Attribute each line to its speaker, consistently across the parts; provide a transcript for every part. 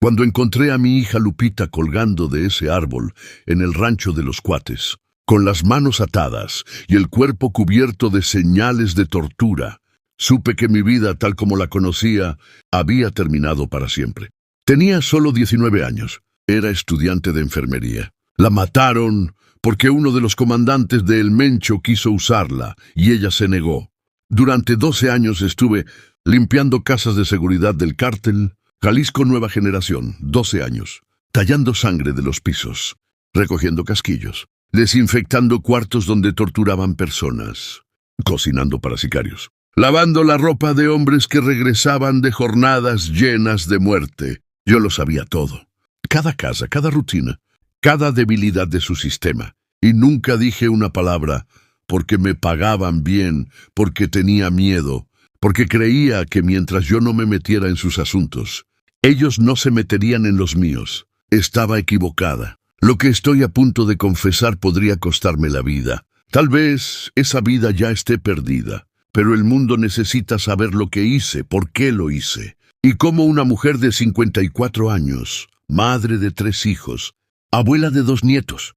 Speaker 1: Cuando encontré a mi hija Lupita colgando de ese árbol en el rancho de los Cuates, con las manos atadas y el cuerpo cubierto de señales de tortura, supe que mi vida, tal como la conocía, había terminado para siempre. Tenía solo 19 años. Era estudiante de enfermería. La mataron porque uno de los comandantes de El Mencho quiso usarla y ella se negó. Durante 12 años estuve limpiando casas de seguridad del cártel, Jalisco Nueva Generación, 12 años, tallando sangre de los pisos, recogiendo casquillos, desinfectando cuartos donde torturaban personas, cocinando para sicarios, lavando la ropa de hombres que regresaban de jornadas llenas de muerte. Yo lo sabía todo. Cada casa, cada rutina, cada debilidad de su sistema. Y nunca dije una palabra porque me pagaban bien, porque tenía miedo, porque creía que mientras yo no me metiera en sus asuntos, ellos no se meterían en los míos. Estaba equivocada. Lo que estoy a punto de confesar podría costarme la vida. Tal vez esa vida ya esté perdida, pero el mundo necesita saber lo que hice, por qué lo hice, y cómo una mujer de 54 años, madre de 3 hijos, abuela de 2 nietos,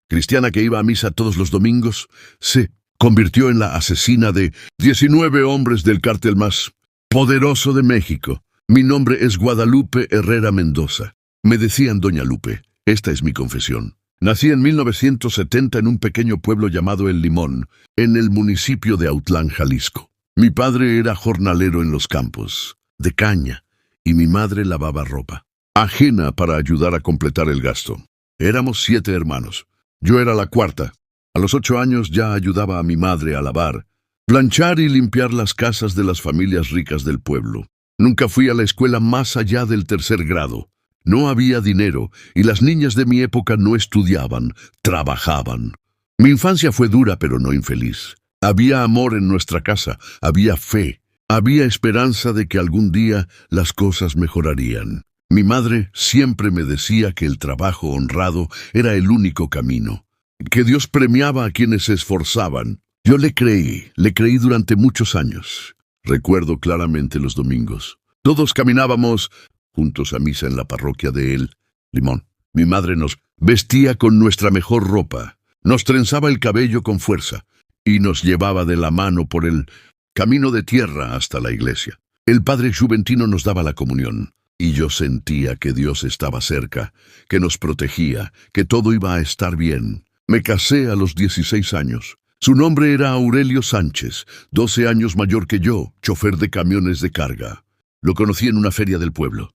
Speaker 1: cristiana que iba a misa todos los domingos, se convirtió en la asesina de 19 hombres del cártel más poderoso de México. Mi nombre es Guadalupe Herrera Mendoza. Me decían Doña Lupe. Esta es mi confesión. Nací en 1970 en un pequeño pueblo llamado El Limón, en el municipio de Autlán, Jalisco. Mi padre era jornalero en los campos, de caña, y mi madre lavaba ropa, ajena para ayudar a completar el gasto. Éramos 7 hermanos. Yo era la cuarta. A los 8 años ya ayudaba a mi madre a lavar, planchar y limpiar las casas de las familias ricas del pueblo. Nunca fui a la escuela más allá del 3er grado. No había dinero y las niñas de mi época no estudiaban, trabajaban. Mi infancia fue dura pero no infeliz. Había amor en nuestra casa, había fe, había esperanza de que algún día las cosas mejorarían. Mi madre siempre me decía que el trabajo honrado era el único camino, que Dios premiaba a quienes se esforzaban. Yo le creí durante muchos años. Recuerdo claramente los domingos. Todos caminábamos juntos a misa en la parroquia de El Limón. Mi madre nos vestía con nuestra mejor ropa, nos trenzaba el cabello con fuerza y nos llevaba de la mano por el camino de tierra hasta la iglesia. El padre Juventino nos daba la comunión y yo sentía que Dios estaba cerca, que nos protegía, que todo iba a estar bien. Me casé a los 16 años. Su nombre era Aurelio Sánchez, 12 años mayor que yo, chofer de camiones de carga. Lo conocí en una feria del pueblo.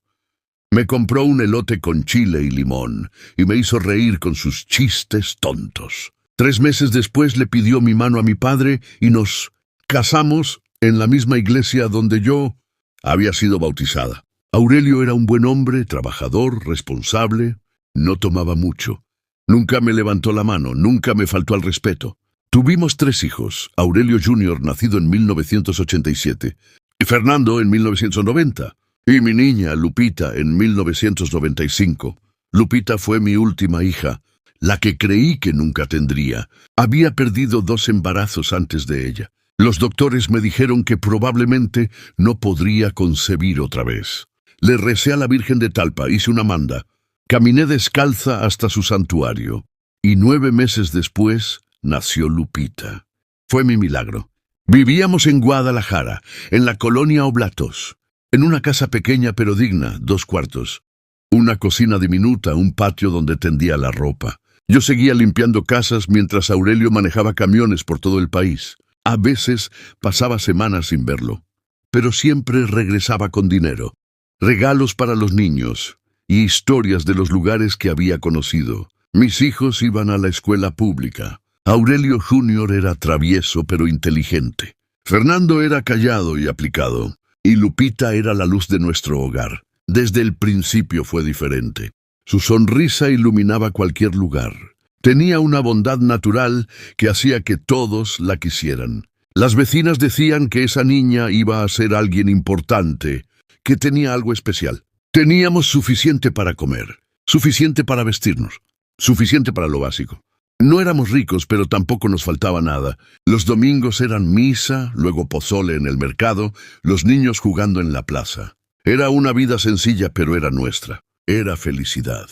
Speaker 1: Me compró un elote con chile y limón y me hizo reír con sus chistes tontos. 3 meses después le pidió mi mano a mi padre y nos casamos en la misma iglesia donde yo había sido bautizada. Aurelio era un buen hombre, trabajador, responsable, no tomaba mucho. Nunca me levantó la mano, nunca me faltó al respeto. Tuvimos 3 hijos, Aurelio Jr., nacido en 1987, y Fernando en 1990, y mi niña, Lupita, en 1995. Lupita fue mi última hija, la que creí que nunca tendría. Había perdido 2 embarazos antes de ella. Los doctores me dijeron que probablemente no podría concebir otra vez. Le recé a la Virgen de Talpa, hice una manda. Caminé descalza hasta su santuario, y 9 meses después nació Lupita. Fue mi milagro. Vivíamos en Guadalajara, en la colonia Oblatos, en una casa pequeña pero digna, 2 cuartos. Una cocina diminuta, un patio donde tendía la ropa. Yo seguía limpiando casas mientras Aurelio manejaba camiones por todo el país. A veces pasaba semanas sin verlo, pero siempre regresaba con dinero, regalos para los niños y historias de los lugares que había conocido. Mis hijos iban a la escuela pública. Aurelio Jr. era travieso pero inteligente. Fernando era callado y aplicado. Y Lupita era la luz de nuestro hogar. Desde el principio fue diferente. Su sonrisa iluminaba cualquier lugar. Tenía una bondad natural que hacía que todos la quisieran. Las vecinas decían que esa niña iba a ser alguien importante, que tenía algo especial. Teníamos suficiente para comer, suficiente para vestirnos, suficiente para lo básico. No éramos ricos, pero tampoco nos faltaba nada. Los domingos eran misa, luego pozole en el mercado, los niños jugando en la plaza. Era una vida sencilla, pero era nuestra. era felicidad.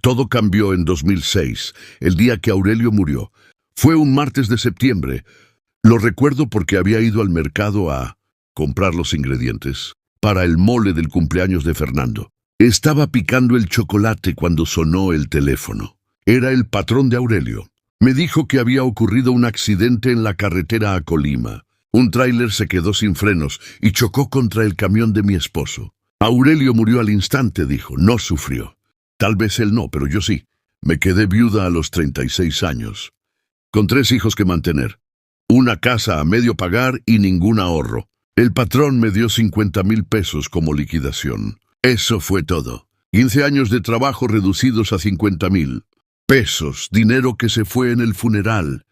Speaker 1: Todo cambió en 2006, el día que Aurelio murió. Fue un martes de septiembre. Lo recuerdo porque había ido al mercado a comprar los ingredientes para el mole del cumpleaños de Fernando. Estaba picando el chocolate cuando sonó el teléfono. Era el patrón de Aurelio. Me dijo que había ocurrido un accidente en la carretera a Colima. Un tráiler se quedó sin frenos y chocó contra el camión de mi esposo. Aurelio murió al instante, dijo. No sufrió. Tal vez él no, pero yo sí. Me quedé viuda a los 36 años, con 3 hijos que mantener, una casa a medio pagar y ningún ahorro. El patrón me dio 50,000 pesos como liquidación. Eso fue todo. 15 años de trabajo reducidos a 50,000 pesos, dinero que se fue en el funeral,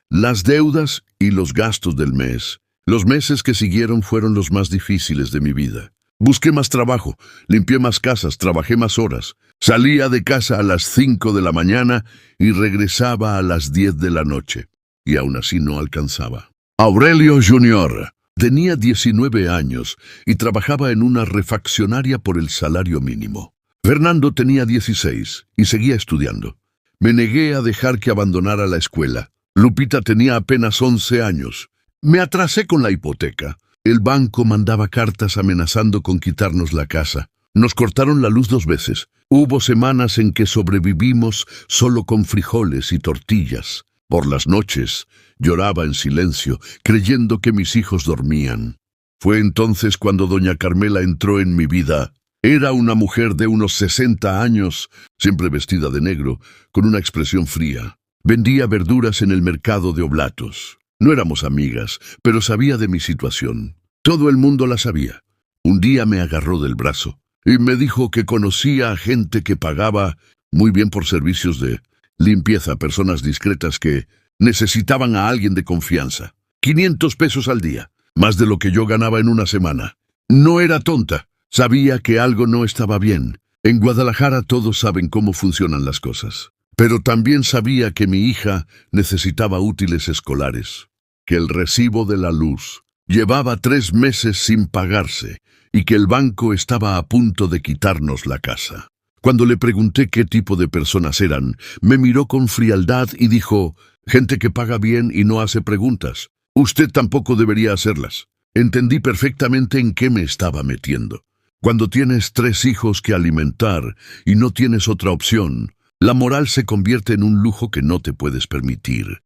Speaker 1: las deudas y los gastos del mes. Los meses que siguieron fueron los más difíciles de mi vida. Busqué más trabajo, limpié más casas, trabajé más horas. Salía de casa a las 5 de la mañana y regresaba a las 10 de la noche. Y aún así no alcanzaba. Aurelio Jr. tenía 19 años y trabajaba en una refaccionaria por el salario mínimo. Fernando tenía 16 y seguía estudiando. Me negué a dejar que abandonara la escuela. Lupita tenía apenas 11 años. Me atrasé con la hipoteca. El banco mandaba cartas amenazando con quitarnos la casa. Nos cortaron la luz 2 veces. Hubo semanas en que sobrevivimos solo con frijoles y tortillas. Por las noches lloraba en silencio, creyendo que mis hijos dormían. Fue entonces cuando doña Carmela entró en mi vida. Era una mujer de unos 60 años, siempre vestida de negro, con una expresión fría. Vendía verduras en el mercado de Oblatos. No éramos amigas, pero sabía de mi situación. Todo el mundo la sabía. Un día me agarró del brazo y me dijo que conocía a gente que pagaba muy bien por servicios de limpieza, personas discretas que necesitaban a alguien de confianza. 500 pesos al día, más de lo que yo ganaba en una semana. No era tonta, sabía que algo no estaba bien. En Guadalajara todos saben cómo funcionan las cosas. Pero también sabía que mi hija necesitaba útiles escolares, que el recibo de la luz llevaba 3 meses sin pagarse y que el banco estaba a punto de quitarnos la casa. Cuando le pregunté qué tipo de personas eran, me miró con frialdad y dijo: gente que paga bien y no hace preguntas. Usted tampoco debería hacerlas. Entendí perfectamente en qué me estaba metiendo. Cuando tienes 3 hijos que alimentar y no tienes otra opción, la moral se convierte en un lujo que no te puedes permitir.